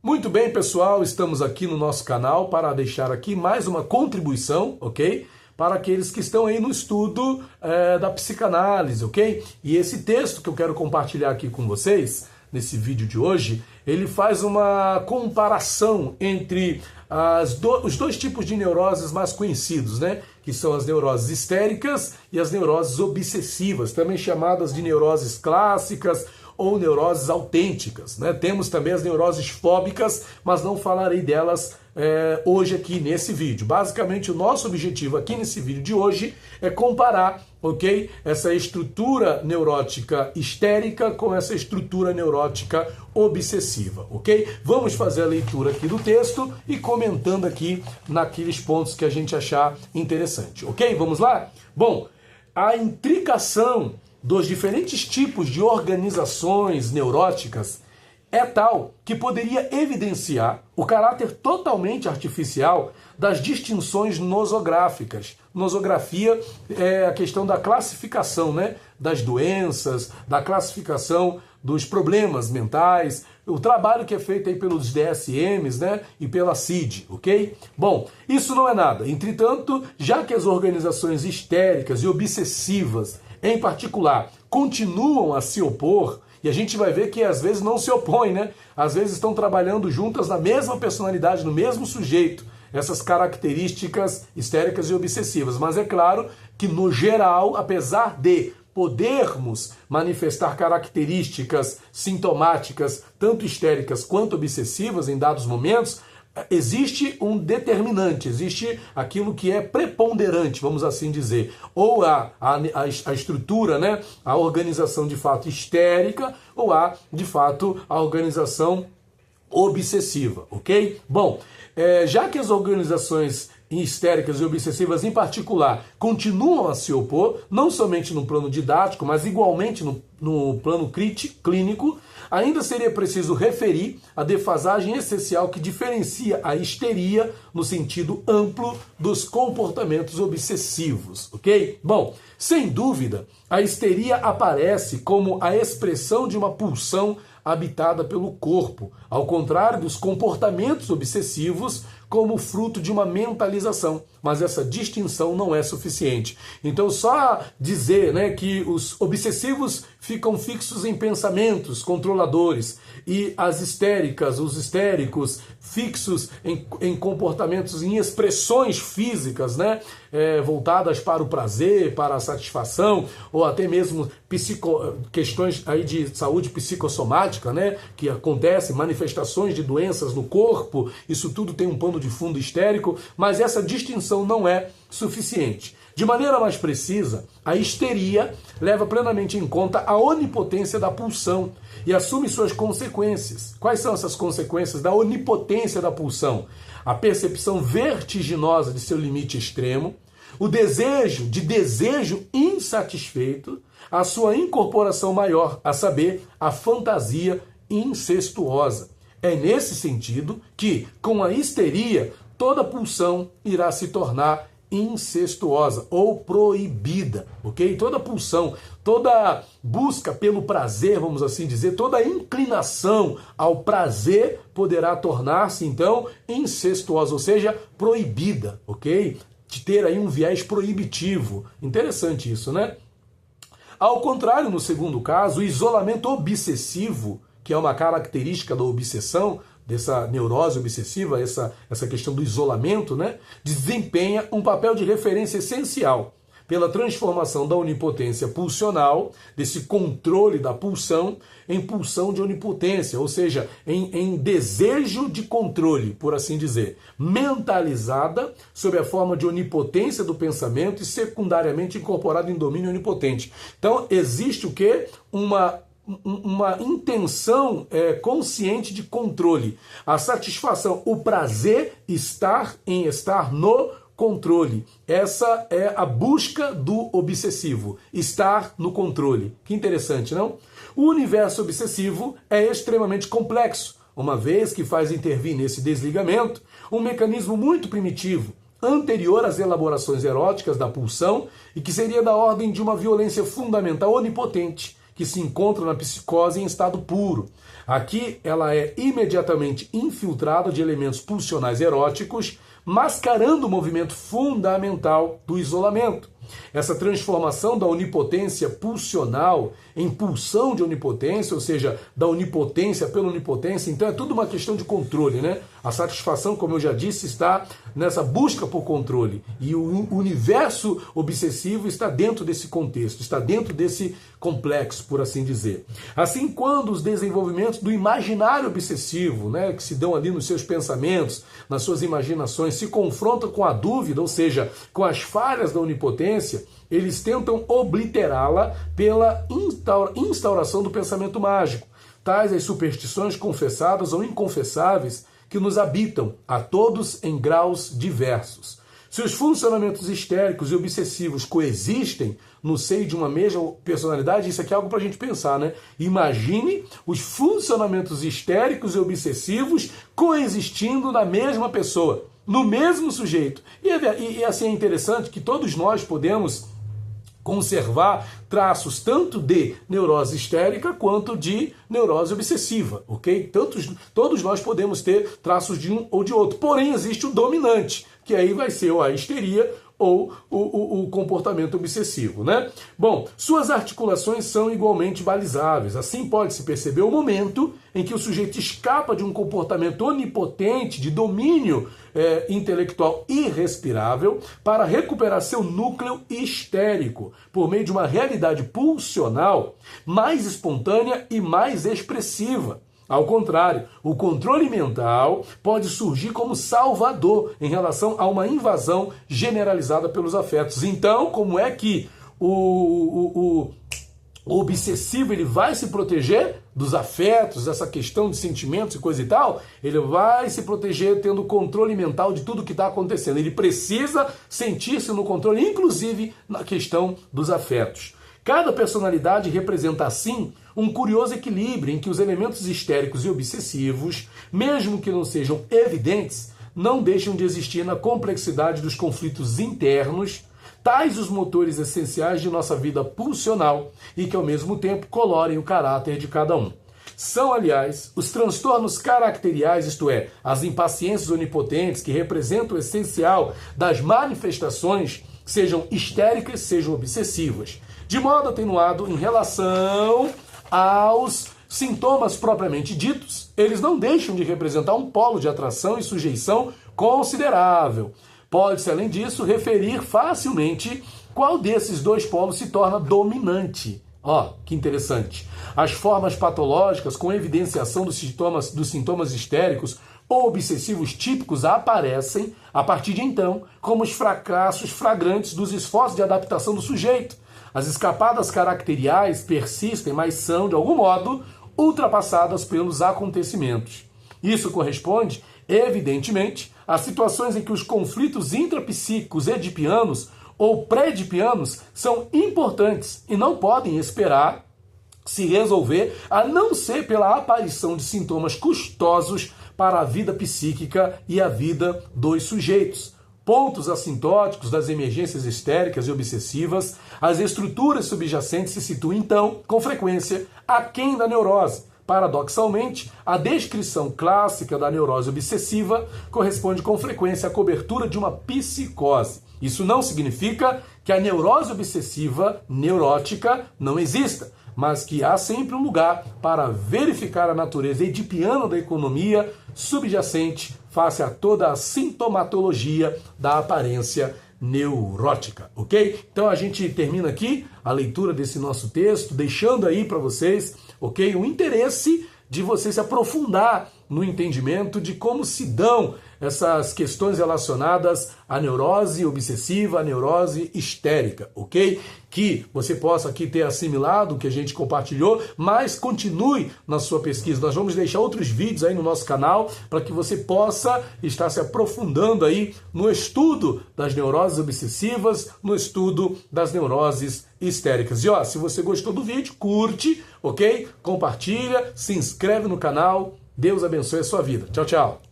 Muito bem, pessoal, estamos aqui no nosso canal para deixar aqui mais uma contribuição, ok? Para aqueles que estão aí no estudo da psicanálise, ok? E esse texto que eu quero compartilhar aqui com vocês, nesse vídeo de hoje, ele faz uma comparação entre os dois tipos de neuroses mais conhecidos, né? Que são as neuroses histéricas e as neuroses obsessivas, também chamadas de neuroses clássicas ou neuroses autênticas, né? Temos também as neuroses fóbicas, mas não falarei delas hoje aqui nesse vídeo. Basicamente, o nosso objetivo aqui nesse vídeo de hoje é comparar, ok? Essa estrutura neurótica histérica com essa estrutura neurótica obsessiva, ok? Vamos fazer a leitura aqui do texto e comentando aqui naqueles pontos que a gente achar interessante, ok? Vamos lá? Bom, a intricação dos diferentes tipos de organizações neuróticas é tal que poderia evidenciar o caráter totalmente artificial das distinções nosográficas. Nosografia é a questão da classificação, né, das doenças, da classificação dos problemas mentais, o trabalho que é feito aí pelos DSMs, né, e pela CID, ok? Bom, isso não é nada. Entretanto, já que as organizações histéricas e obsessivas, em particular, continuam a se opor, e a gente vai ver que às vezes não se opõem, né? Às vezes estão trabalhando juntas na mesma personalidade, no mesmo sujeito, essas características histéricas e obsessivas. Mas é claro que, no geral, apesar de podermos manifestar características sintomáticas, tanto histéricas quanto obsessivas em dados momentos, existe um determinante, existe aquilo que é preponderante, vamos assim dizer, ou a estrutura, né, a organização de fato histérica, ou de fato a organização obsessiva, ok? Bom, já que as organizações histéricas e obsessivas em particular continuam a se opor, não somente no plano didático, mas igualmente no plano clínico, ainda seria preciso referir a defasagem essencial que diferencia a histeria no sentido amplo dos comportamentos obsessivos, ok? Bom, sem dúvida, a histeria aparece como a expressão de uma pulsão habitada pelo corpo, ao contrário dos comportamentos obsessivos, como fruto de uma mentalização. Mas essa distinção não é suficiente. Então, só dizer, né, que os obsessivos ficam fixos em pensamentos controladores e as histéricas, os histéricos, fixos em comportamentos, em expressões físicas, né, voltadas para o prazer, para a satisfação, ou até mesmo questões aí de saúde psicossomática, né, que acontecem, manifestações de doenças no corpo, isso tudo tem um pano de fundo histérico, mas essa distinção não é suficiente. De maneira mais precisa, a histeria leva plenamente em conta a onipotência da pulsão e assume suas consequências. Quais são essas consequências da onipotência da pulsão? A percepção vertiginosa de seu limite extremo, o desejo insatisfeito, a sua incorporação maior, a saber, a fantasia incestuosa. É nesse sentido que, com a histeria, toda pulsão irá se tornar incestuosa ou proibida, ok? Toda pulsão, toda busca pelo prazer, vamos assim dizer, toda inclinação ao prazer poderá tornar-se, então, incestuosa, ou seja, proibida, ok? De ter aí um viés proibitivo. Interessante isso, né? Ao contrário, no segundo caso, o isolamento obsessivo, que é uma característica da obsessão, dessa neurose obsessiva, essa questão do isolamento, né, desempenha um papel de referência essencial pela transformação da onipotência pulsional, desse controle da pulsão, em pulsão de onipotência, ou seja, em desejo de controle, por assim dizer, mentalizada sob a forma de onipotência do pensamento e secundariamente incorporada em domínio onipotente. Então, existe o quê? Uma intenção consciente de controle. A satisfação, o prazer em estar no controle. Essa é a busca do obsessivo, estar no controle. Que interessante, não? O universo obsessivo é extremamente complexo, uma vez que faz intervir nesse desligamento um mecanismo muito primitivo, anterior às elaborações eróticas da pulsão e que seria da ordem de uma violência fundamental onipotente, que se encontra na psicose em estado puro. Aqui ela é imediatamente infiltrada de elementos pulsionais eróticos, mascarando o movimento fundamental do isolamento. Essa transformação da onipotência pulsional em pulsão de onipotência, ou seja, da onipotência pela onipotência, então é tudo uma questão de controle, né? A satisfação, como eu já disse, está nessa busca por controle. E o universo obsessivo está dentro desse contexto, está dentro desse complexo, por assim dizer. Assim, quando os desenvolvimentos do imaginário obsessivo, né, que se dão ali nos seus pensamentos, nas suas imaginações, se confrontam com a dúvida, ou seja, com as falhas da onipotência, eles tentam obliterá-la pela instauração do pensamento mágico, tais as superstições confessadas ou inconfessáveis que nos habitam, a todos em graus diversos. Se os funcionamentos histéricos e obsessivos coexistem no seio de uma mesma personalidade, isso aqui é algo para a gente pensar, né? Imagine os funcionamentos histéricos e obsessivos coexistindo na mesma pessoa, no mesmo sujeito. E assim é interessante que todos nós podemos conservar traços tanto de neurose histérica quanto de neurose obsessiva, ok? Todos nós podemos ter traços de um ou de outro, porém existe o dominante, que aí vai ser ou a histeria ou o comportamento obsessivo, né? Bom, suas articulações são igualmente balizáveis. Assim pode-se perceber o momento em que o sujeito escapa de um comportamento onipotente, de domínio intelectual irrespirável, para recuperar seu núcleo histérico, por meio de uma realidade pulsional mais espontânea e mais expressiva. Ao contrário, o controle mental pode surgir como salvador em relação a uma invasão generalizada pelos afetos. Então, como é que o obsessivo ele vai se proteger dos afetos, dessa questão de sentimentos e coisa e tal? Ele vai se proteger tendo controle mental de tudo que está acontecendo. Ele precisa sentir-se no controle, inclusive na questão dos afetos. Cada personalidade representa, assim, um curioso equilíbrio em que os elementos histéricos e obsessivos, mesmo que não sejam evidentes, não deixam de existir na complexidade dos conflitos internos, tais os motores essenciais de nossa vida pulsional e que, ao mesmo tempo, colorem o caráter de cada um. São, aliás, os transtornos caracteriais, isto é, as impaciências onipotentes, que representam o essencial das manifestações, sejam histéricas, sejam obsessivas, de modo atenuado em relação aos sintomas propriamente ditos. Eles não deixam de representar um polo de atração e sujeição considerável. Pode-se, além disso, referir facilmente qual desses dois polos se torna dominante. Ó, que interessante. As formas patológicas com evidenciação dos sintomas histéricos ou obsessivos típicos aparecem, a partir de então, como os fracassos flagrantes dos esforços de adaptação do sujeito. As escapadas caracteriais persistem, mas são, de algum modo, ultrapassadas pelos acontecimentos. Isso corresponde, evidentemente, a situações em que os conflitos intrapsíquicos edipianos ou pré-edipianos são importantes e não podem esperar se resolver, a não ser pela aparição de sintomas custosos para a vida psíquica e a vida dos sujeitos. Pontos assintóticos das emergências histéricas e obsessivas, as estruturas subjacentes se situam, então, com frequência, aquém da neurose. Paradoxalmente, a descrição clássica da neurose obsessiva corresponde com frequência à cobertura de uma psicose. Isso não significa que a neurose obsessiva, neurótica, não exista, mas que há sempre um lugar para verificar a natureza edipiana da economia subjacente face a toda a sintomatologia da aparência neurótica, ok? Então a gente termina aqui a leitura desse nosso texto, deixando aí para vocês, ok, o interesse de você se aprofundar no entendimento de como se dão essas questões relacionadas à neurose obsessiva, à neurose histérica, ok? Que você possa aqui ter assimilado o que a gente compartilhou, mas continue na sua pesquisa. Nós vamos deixar outros vídeos aí no nosso canal para que você possa estar se aprofundando aí no estudo das neuroses obsessivas, no estudo das neuroses histéricas. E ó, se você gostou do vídeo, curte, ok? Compartilha, se inscreve no canal. Deus abençoe a sua vida. Tchau, tchau.